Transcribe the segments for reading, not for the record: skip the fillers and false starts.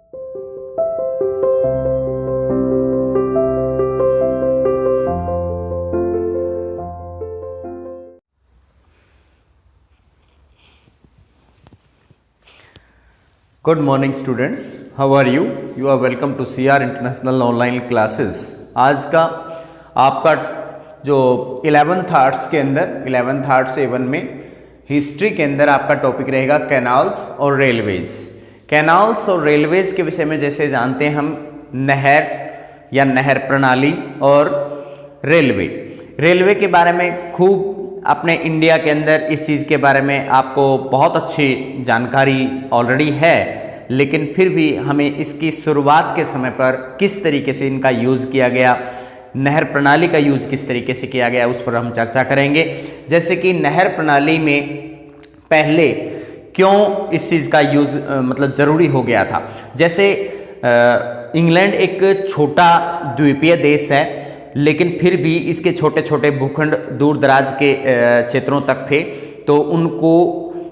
Good morning students, how are you? You are welcome to CR international online classes. आज का आपका जो 11th arts के अंदर 11th आर्ट्स A1 में हिस्ट्री के अंदर आपका टॉपिक रहेगा कैनाल्स और रेलवेज। कैनाल्स और रेलवेज के विषय में जैसे जानते हैं हम नहर या नहर प्रणाली और रेलवे के बारे में खूब अपने इंडिया के अंदर इस चीज़ के बारे में आपको बहुत अच्छी जानकारी ऑलरेडी है, लेकिन फिर भी हमें इसकी शुरुआत के समय पर किस तरीके से इनका यूज़ किया गया, नहर प्रणाली का यूज किस तरीके से किया गया, उस पर हम चर्चा करेंगे। जैसे कि नहर प्रणाली में पहले क्यों इस चीज़ का यूज मतलब ज़रूरी हो गया था। जैसे इंग्लैंड एक छोटा द्वीपीय देश है, लेकिन फिर भी इसके छोटे छोटे भूखंड दूर दराज के क्षेत्रों तक थे, तो उनको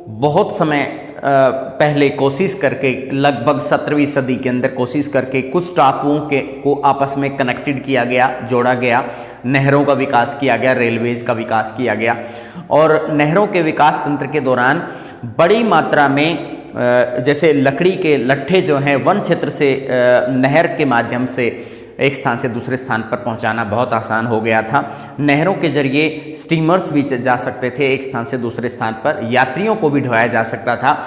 बहुत समय पहले कोशिश करके लगभग 17वीं सदी के अंदर कोशिश करके कुछ टापुओं को आपस में कनेक्टेड किया गया, जोड़ा गया, नहरों का विकास किया गया, रेलवेज का विकास किया गया। और नहरों के विकास तंत्र के दौरान बड़ी मात्रा में जैसे लकड़ी के लट्ठे जो हैं वन क्षेत्र से नहर के माध्यम से एक स्थान से दूसरे स्थान पर पहुंचाना बहुत आसान हो गया था। नहरों के जरिए स्टीमर्स भी जा सकते थे एक स्थान से दूसरे स्थान पर, यात्रियों को भी ढोया जा सकता था।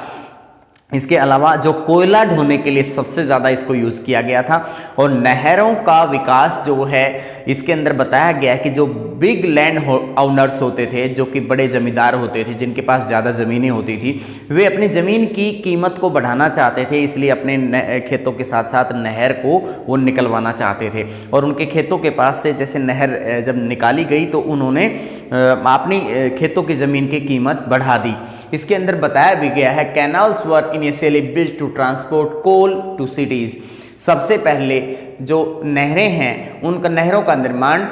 इसके अलावा जो कोयला ढोने के लिए सबसे ज़्यादा इसको यूज़ किया गया था। और नहरों का विकास जो है इसके अंदर बताया गया है कि जो बिग लैंड ओनर्स होते थे, जो कि बड़े ज़मींदार होते थे, जिनके पास ज़्यादा ज़मीनें होती थी, वे अपनी ज़मीन की कीमत को बढ़ाना चाहते थे, इसलिए अपने खेतों के साथ साथ नहर को वो निकलवाना चाहते थे। और उनके खेतों के पास से जैसे नहर जब निकाली गई तो उन्होंने अपनी खेतों की ज़मीन की कीमत बढ़ा दी। इसके अंदर बताया भी गया है canals were initially built to transport coal to cities. सबसे पहले जो नहरें हैं उनका नहरों का निर्माण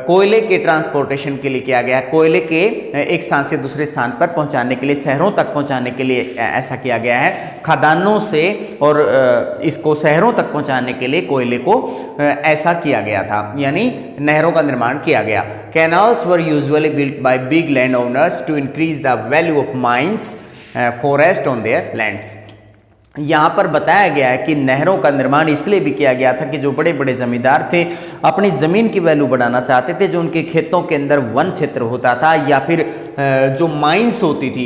कोयले के ट्रांसपोर्टेशन के लिए किया गया। कोयले के एक स्थान से दूसरे स्थान पर पहुंचाने के लिए, शहरों तक पहुंचाने के लिए ऐसा किया गया है। खदानों से और इसको शहरों तक पहुंचाने के लिए कोयले को ऐसा किया गया था, यानी नहरों का निर्माण किया गया। Canals were usually built by big land owners to increase the value of mines forest on their lands. यहाँ पर बताया गया है कि नहरों का निर्माण इसलिए भी किया गया था कि जो बड़े बड़े जमींदार थे अपनी ज़मीन की वैल्यू बढ़ाना चाहते थे। जो उनके खेतों के अंदर वन क्षेत्र होता था या फिर जो माइंस होती थी,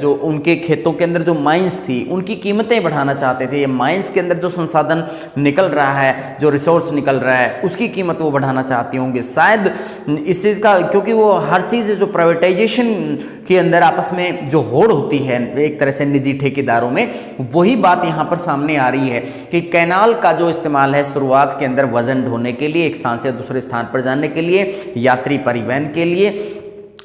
जो उनके खेतों के अंदर जो माइंस थी उनकी कीमतें बढ़ाना चाहते थे। ये माइंस के अंदर जो संसाधन निकल रहा है, जो रिसोर्स निकल रहा है, उसकी कीमत वो बढ़ाना चाहते होंगे शायद इस चीज़ का, क्योंकि वो हर चीज़ जो प्राइवेटाइजेशन के अंदर आपस में जो होड़ होती है एक तरह से निजी ठेकेदारों में, वही बात यहाँ पर सामने आ रही है कि कैनाल का जो इस्तेमाल है शुरुआत के अंदर वजन ढोने के लिए, एक स्थान से दूसरे स्थान पर जाने के लिए, यात्री परिवहन के लिए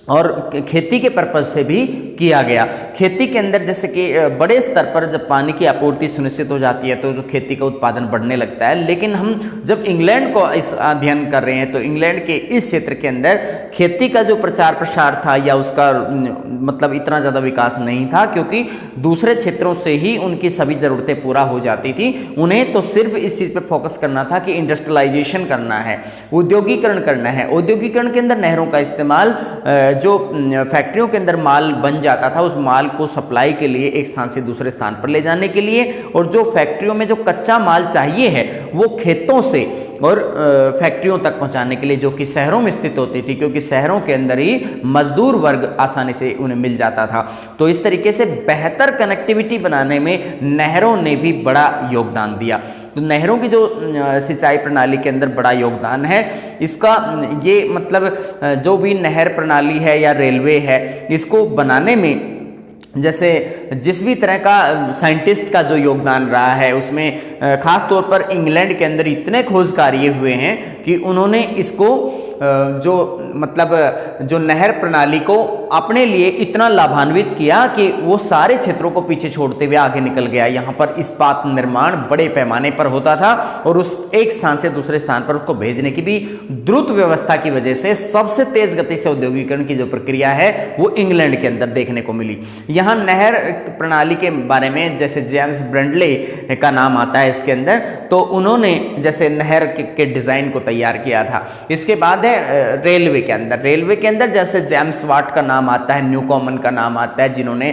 और खेती के पर्पज से भी किया गया। खेती के अंदर जैसे कि बड़े स्तर पर जब पानी की आपूर्ति सुनिश्चित हो जाती है तो जो खेती का उत्पादन बढ़ने लगता है। लेकिन हम जब इंग्लैंड को इस अध्ययन कर रहे हैं तो इंग्लैंड के इस क्षेत्र के अंदर खेती का जो प्रचार प्रसार था या उसका मतलब इतना ज़्यादा विकास नहीं था, क्योंकि दूसरे क्षेत्रों से ही उनकी सभी ज़रूरतें पूरा हो जाती थी। उन्हें तो सिर्फ इस चीज़ पर फोकस करना था कि इंडस्ट्रियलाइजेशन करना है, औद्योगिकरण करना है। औद्योगिकरण के अंदर नहरों का इस्तेमाल, जो फैक्ट्रियों के अंदर माल बन जाता था उस माल को सप्लाई के लिए एक स्थान से दूसरे स्थान पर ले जाने के लिए, और जो फैक्ट्रियों में जो कच्चा माल चाहिए है वो खेतों से और फैक्ट्रियों तक पहुंचाने के लिए, जो कि शहरों में स्थित होती थी, क्योंकि शहरों के अंदर ही मजदूर वर्ग आसानी से उन्हें मिल जाता था। तो इस तरीके से बेहतर कनेक्टिविटी बनाने में नहरों ने भी बड़ा योगदान दिया। तो नहरों की जो सिंचाई प्रणाली के अंदर बड़ा योगदान है इसका, ये मतलब जो भी नहर प्रणाली है या रेलवे है, इसको बनाने में जैसे जिस भी तरह का साइंटिस्ट का जो योगदान रहा है उसमें खास तौर पर इंग्लैंड के अंदर इतने खोज कार्य हुए हैं कि उन्होंने इसको जो मतलब जो नहर प्रणाली को अपने लिए इतना लाभान्वित किया कि वो सारे क्षेत्रों को पीछे छोड़ते हुए आगे निकल गया। यहाँ पर इस्पात निर्माण बड़े पैमाने पर होता था और उस एक स्थान से दूसरे स्थान पर उसको भेजने की भी द्रुत व्यवस्था की वजह से सबसे तेज गति से औद्योगिकरण की जो प्रक्रिया है वो इंग्लैंड के अंदर देखने को मिली। यहाँ नहर प्रणाली के बारे में जैसे जेम्स ब्रंडले का नाम आता है इसके अंदर, तो उन्होंने जैसे नहर के डिजाइन को तैयार किया था। इसके बाद है रेलवे के अंदर जैसे जेम्स वाट का नाम आता है, न्यूकॉमन का नाम आता है, जिन्होंने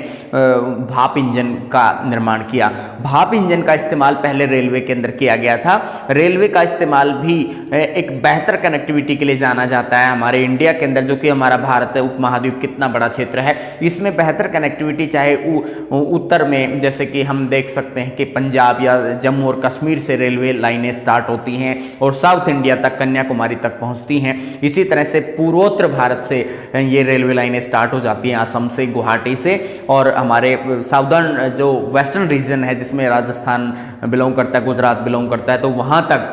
भाप इंजन का निर्माण किया। भाप इंजन का इस्तेमाल पहले रेलवे के अंदर किया गया था। रेलवे का इस्तेमाल भी एक बेहतर कनेक्टिविटी के लिए जाना जाता है। हमारे इंडिया के अंदर जो कि हमारा भारत उपमहाद्वीप कितना बड़ा क्षेत्र है, इसमें बेहतर कनेक्टिविटी चाहे उत्तर में जैसे कि हम देख सकते हैं कि पंजाब या जम्मू और कश्मीर से रेलवे लाइनें स्टार्ट होती हैं और साउथ इंडिया तक कन्याकुमारी तक पहुंचती हैं। इसी तरह से पूर्वोत्तर भारत से ये रेलवे लाइनें स्टार्ट हो जाती हैं असम से, गुवाहाटी से, और हमारे साउदर्न जो वेस्टर्न रीजन है जिसमें राजस्थान बिलोंग करता है, गुजरात बिलोंग करता है, तो वहाँ तक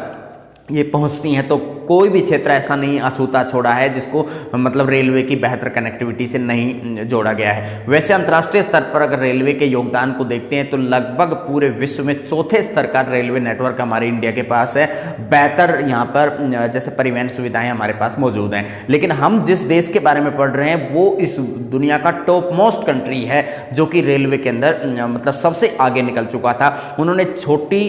ये पहुंचती हैं। तो कोई भी क्षेत्र ऐसा नहीं अछूता छोड़ा है जिसको मतलब रेलवे की बेहतर कनेक्टिविटी से नहीं जोड़ा गया है। वैसे अंतर्राष्ट्रीय स्तर पर अगर रेलवे के योगदान को देखते हैं तो लगभग पूरे विश्व में चौथे स्तर का रेलवे नेटवर्क हमारे इंडिया के पास है। बेहतर यहाँ पर जैसे परिवहन सुविधाएं हमारे पास मौजूद हैं। लेकिन हम जिस देश के बारे में पढ़ रहे हैं वो इस दुनिया का टॉप मोस्ट कंट्री है जो कि रेलवे के अंदर मतलब सबसे आगे निकल चुका था। उन्होंने छोटी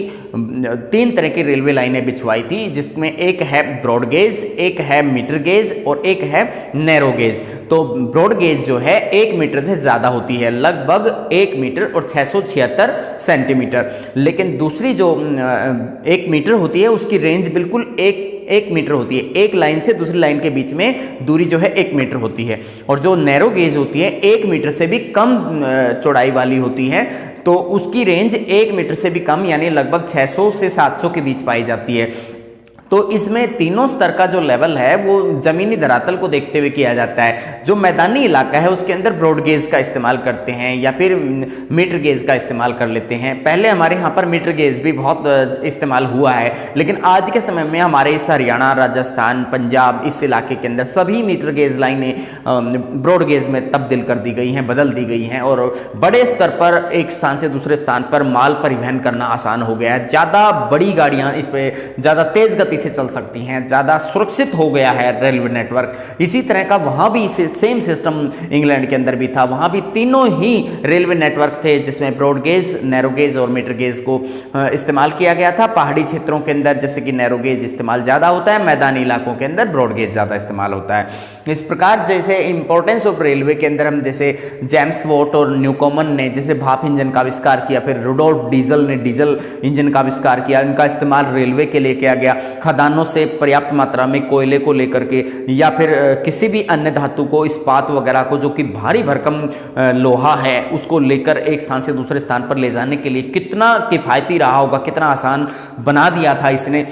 3 तरह की रेलवे लाइनें बिछवाई थी, जिसमें एक है ब्रॉड गेज, एक है मीटर गेज और एक है नैरो गेज। तो ब्रॉड गेज जो है 1 मीटर से ज्यादा होती है, लगभग 1 मीटर और 676 सेंटीमीटर। लेकिन दूसरी जो 1 मीटर होती है उसकी रेंज बिल्कुल एक मीटर होती है। एक लाइन से दूसरी लाइन के बीच में दूरी जो है 1 मीटर होती है। और जो नैरो गेज होती है 1 मीटर से भी कम चौड़ाई वाली होती है, तो उसकी रेंज 1 मीटर से भी कम यानी लगभग 600 से 700 के बीच पाई जाती है। तो इसमें तीनों स्तर का जो लेवल है वो जमीनी धरातल को देखते हुए किया जाता है। जो मैदानी इलाका है उसके अंदर ब्रॉड गेज का इस्तेमाल करते हैं या फिर मीटर गेज का इस्तेमाल कर लेते हैं। पहले हमारे यहाँ पर मीटर गेज भी बहुत इस्तेमाल हुआ है, लेकिन आज के समय में हमारे इस हरियाणा, राजस्थान, पंजाब इस इलाके के अंदर सभी मीटर गेज लाइनें ब्रॉड गेज में तब्दील कर दी गई हैं, बदल दी गई हैं और बड़े स्तर पर एक स्थान से दूसरे स्थान पर माल परिवहन करना आसान हो गया है। ज़्यादा बड़ी गाड़ियाँ इस पर ज़्यादा तेज गति से चल सकती हैं, ज़्यादा सुरक्षित हो गया है रेलवे नेटवर्क। इसी तरह का वहाँ भी सेम सिस्टम इंग्लैंड के अंदर भी था। वहाँ भी तीनों ही रेलवे नेटवर्क थे जिसमें ब्रॉड गेज, नैरो गेज और मीटर गेज को इस्तेमाल किया गया था। पहाड़ी क्षेत्रों के अंदर जैसे कि नैरो गेज इस्तेमाल ज़्यादा होता है, मैदानी इलाकों के अंदर ब्रॉड गेज ज़्यादा इस्तेमाल होता है। इस प्रकार जैसे इंपॉर्टेंस ऑफ रेलवे के अंदर हम जैसे जेम्स वॉट और न्यूकॉमन ने जैसे भाप इंजन का आविष्कार किया, फिर रुडोल्फ डीजल ने डीजल इंजन का आविष्कार किया, इनका इस्तेमाल रेलवे के लिए किया गया। खदानों से पर्याप्त मात्रा में कोयले को लेकर के या फिर किसी भी अन्य धातु को, इस्पात वगैरह को जो कि भारी भरकम लोहा है उसको लेकर एक स्थान से दूसरे स्थान पर ले जाने के लिए कितना किफ़ायती रहा होगा, कितना आसान बना दिया था इसने।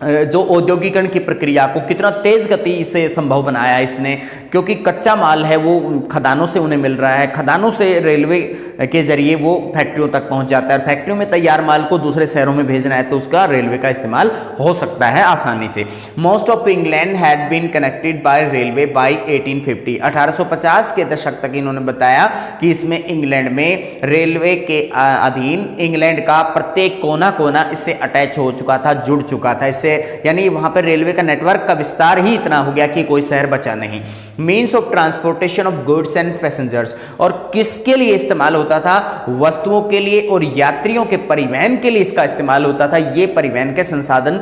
जो औद्योगिकरण की प्रक्रिया को कितना तेज गति से संभव बनाया इसने, क्योंकि कच्चा माल है वो खदानों से उन्हें मिल रहा है, खदानों से रेलवे के जरिए वो फैक्ट्रियों तक पहुंच जाता है। फैक्ट्रियों में तैयार माल को दूसरे शहरों में भेजना है तो उसका रेलवे का इस्तेमाल हो सकता है आसानी से। Most of England had been connected by railway by 1850। 1850 के दशक तक इन्होंने बताया कि इसमें इंग्लैंड में रेलवे के अधीन इंग्लैंड का प्रत्येक कोना कोना इससे अटैच हो चुका था, जुड़ चुका था इससे, यानी वहां पर रेलवे का नेटवर्क का विस्तार ही इतना हो गया कि कोई शहर बचा नहीं। Means of transportation of goods and passengers, और किसके लिए इस्तेमाल होता था? वस्तुओं के लिए और यात्रियों के परिवहन के लिए इसका इस्तेमाल होता था। ये परिवहन के संसाधन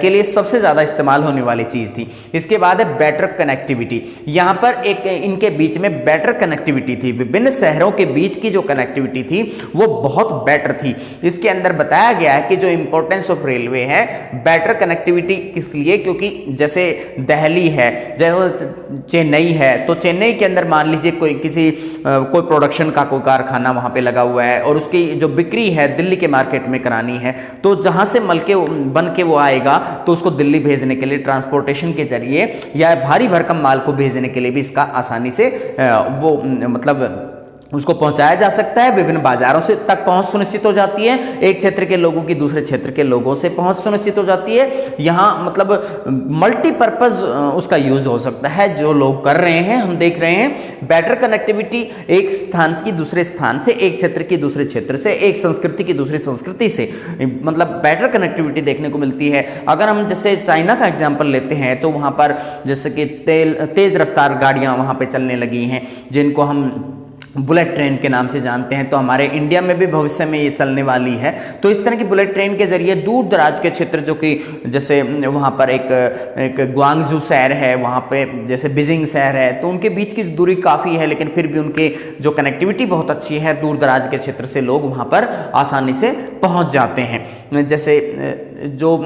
के लिए सबसे ज्यादा इस्तेमाल होने वाली चीज थी। इसके बाद है बेटर कनेक्टिविटी। यहां पर एक इनके बीच में बेटर कनेक्टिविटी थी, विभिन्न शहरों के बीच की जो कनेक्टिविटी थी वो बहुत बेटर थी। इसके अंदर बताया गया है कि जो इंपॉर्टेंस ऑफ रेलवे है बेटर कनेक्टिविटी किस लिए, क्योंकि जैसे दिल्ली है, जैसे चेन्नई है, तो चेन्नई के अंदर मान लीजिए कोई प्रोडक्शन का कोई कारखाना वहां पे लगा हुआ है और उसकी जो बिक्री है दिल्ली के मार्केट में करानी है, तो जहां से बन के वो आएगा तो उसको दिल्ली भेजने के लिए ट्रांसपोर्टेशन के जरिए या भारी भरकम माल को भेजने के लिए भी इसका आसानी से वो मतलब उसको पहुंचाया जा सकता है, विभिन्न बाजारों से तक पहुंच सुनिश्चित हो जाती है, एक क्षेत्र के लोगों की दूसरे क्षेत्र के लोगों से पहुंच सुनिश्चित हो जाती है। यहाँ मतलब मल्टीपर्पज उसका यूज हो सकता है, जो लोग कर रहे हैं हम देख रहे हैं। बेटर कनेक्टिविटी एक स्थान की दूसरे स्थान से, एक क्षेत्र की दूसरे क्षेत्र से, एक संस्कृति की दूसरी संस्कृति से, मतलब बेटर कनेक्टिविटी देखने को मिलती है। अगर हम जैसे चाइना का एग्जाम्पल लेते हैं तो वहाँ पर जैसे कि तेज रफ्तार गाड़ियाँ वहाँ पर चलने लगी हैं, जिनको हम बुलेट ट्रेन के नाम से जानते हैं। तो हमारे इंडिया में भी भविष्य में ये चलने वाली है। तो इस तरह की बुलेट ट्रेन के जरिए दूर दराज के क्षेत्र, जो कि जैसे वहाँ पर एक ग्वांगझू शहर है, वहाँ पे जैसे बीजिंग शहर है, तो उनके बीच की दूरी काफ़ी है, लेकिन फिर भी उनके जो कनेक्टिविटी बहुत अच्छी है, दूर दराज के क्षेत्र से लोग वहाँ पर आसानी से पहुँच जाते हैं। जैसे जो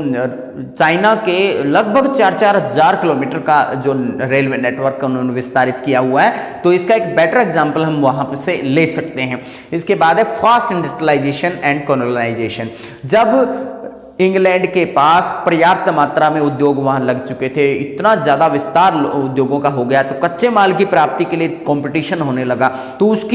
चाइना के लगभग 4-4 हज़ार किलोमीटर का जो रेलवे नेटवर्क उन्होंने विस्तारित किया हुआ है, तो इसका एक बेटर एग्जाम्पल हम वहाँ से ले सकते हैं। इसके बाद है फास्ट इंडस्ट्रियलाइजेशन एंड कॉलोनाइजेशन। जब इंग्लैंड के पास पर्याप्त मात्रा में उद्योग वहां लग चुके थे, इतना ज़्यादा विस्तार उद्योगों का हो गया, तो कच्चे माल की प्राप्ति के लिए कंपटीशन होने लगा। तो उस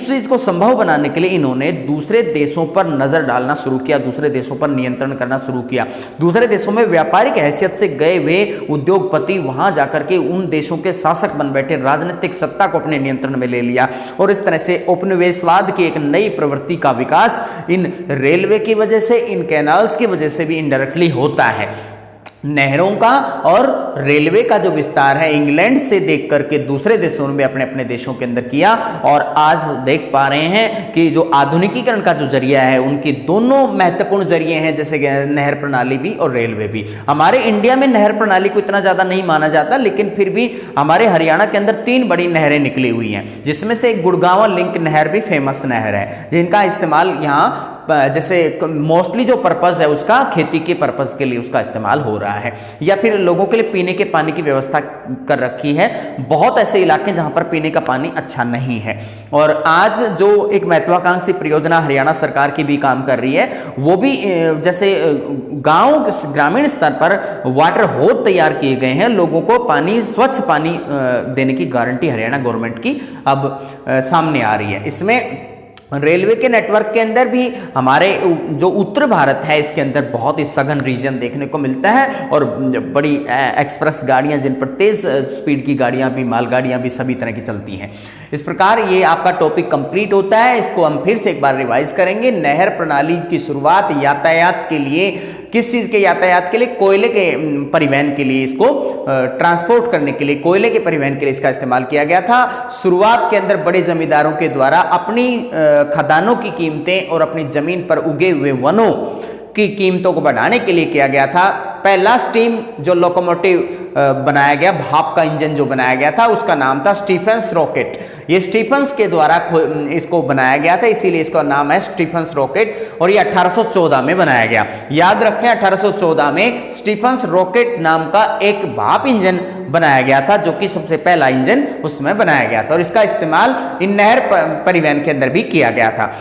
चीज़ को संभव बनाने के लिए इन्होंने दूसरे देशों पर नज़र डालना शुरू किया, दूसरे देशों पर नियंत्रण करना शुरू किया। दूसरे देशों में व्यापारिक हैसियत से गए हुए उद्योगपति वहां जाकर के उन देशों के शासक बन बैठे, राजनीतिक सत्ता को अपने नियंत्रण में ले लिया, और इस तरह से उपनिवेशवाद की एक नई प्रवृत्ति का विकास इन रेलवे की वजह से, इन कैनाल्स की वजह से भी इनडायरेक्टली होता है। नहरों का और रेलवे का जो विस्तार है इंग्लैंड से देख करके दूसरे देशों में अपने अपने देशों के अंदर किया, और आज देख पा रहे हैं कि जो आधुनिकीकरण का जो जरिया है, उनकी दोनों महत्वपूर्ण जरिए हैं, जैसे नहर प्रणाली भी और रेलवे भी। हमारे इंडिया में नहर प्रणाली को इतना ज़्यादा नहीं माना जाता, लेकिन फिर भी हमारे हरियाणा के अंदर 3 बड़ी नहरें निकली हुई हैं, जिसमें से एक गुड़गांव लिंक नहर भी फेमस नहर है, जिनका इस्तेमाल यहाँ जैसे मोस्टली जो पर्पज़ है उसका खेती के पर्पज़ के लिए उसका इस्तेमाल हो रहा है, या फिर लोगों के लिए पीने के पानी की व्यवस्था कर रखी है। बहुत ऐसे इलाके जहां पर पीने का पानी अच्छा नहीं है, और आज जो एक महत्वाकांक्षी परियोजना हरियाणा सरकार की भी काम कर रही है, वो भी जैसे ग्रामीण स्तर पर वाटर होद तैयार किए गए हैं, लोगों को पानी, स्वच्छ पानी देने की गारंटी हरियाणा गवर्नमेंट की अब सामने आ रही है। इसमें रेलवे के नेटवर्क के अंदर भी हमारे जो उत्तर भारत है, इसके अंदर बहुत ही सघन रीजन देखने को मिलता है, और बड़ी एक्सप्रेस गाड़ियां, जिन पर तेज स्पीड की गाड़ियां भी, मालगाड़ियां भी सभी तरह की चलती हैं। इस प्रकार ये आपका टॉपिक कंप्लीट होता है। इसको हम फिर से एक बार रिवाइज करेंगे। नहर प्रणाली की शुरुआत यातायात के लिए, किस चीज़ के यातायात के लिए? कोयले के परिवहन के लिए, इसको ट्रांसपोर्ट करने के लिए, कोयले के परिवहन के लिए इसका इस्तेमाल किया गया था। शुरुआत के अंदर बड़े जमींदारों के द्वारा अपनी खदानों की कीमतें और अपनी जमीन पर उगे हुए वनों की कीमतों को बढ़ाने के लिए किया गया था। पहला स्टीम जो लोकोमोटिव बनाया गया, भाप का इंजन जो बनाया गया था, उसका नाम था स्टीफेंस रॉकेट। ये स्टीफेंस के द्वारा इसको बनाया गया था, इसीलिए इसका नाम है स्टीफेंस रॉकेट, और ये 1814 में बनाया गया। याद रखें, 1814 में स्टीफेंस रॉकेट नाम का एक भाप इंजन बनाया गया था, जो कि सबसे पहला इंजन उसमें बनाया गया था, और इसका इस्तेमाल इन नहर परिवहन के अंदर भी किया गया था।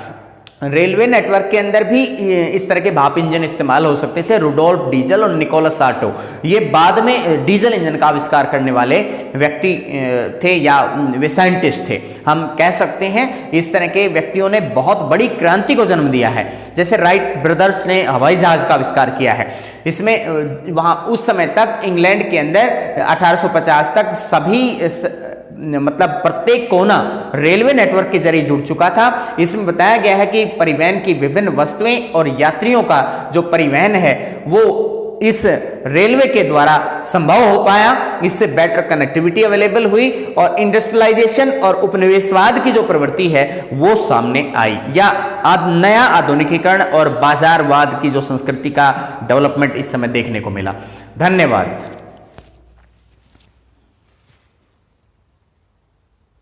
रेलवे नेटवर्क के अंदर भी इस तरह के भाप इंजन इस्तेमाल हो सकते थे। रुडोल्फ डीजल और निकोलस आटो, ये बाद में डीजल इंजन का आविष्कार करने वाले व्यक्ति थे, या वे साइंटिस्ट थे, हम कह सकते हैं। इस तरह के व्यक्तियों ने बहुत बड़ी क्रांति को जन्म दिया है। जैसे राइट ब्रदर्स ने हवाई जहाज का आविष्कार किया है। इसमें वहाँ उस समय तक इंग्लैंड के अंदर 1850 तक सभी मतलब प्रत्येक कोना रेलवे नेटवर्क के जरिए जुड़ चुका था। इसमें बताया गया है कि परिवहन की विभिन्न वस्तुएं और यात्रियों का जो परिवहन है वो इस रेलवे के द्वारा संभव हो पाया। इससे बेटर कनेक्टिविटी अवेलेबल हुई, और इंडस्ट्रियलाइजेशन और उपनिवेशवाद की जो प्रवृत्ति है वो सामने आई, या नया आधुनिकीकरण और बाजारवाद की जो संस्कृति का डेवलपमेंट इस समय देखने को मिला। धन्यवाद।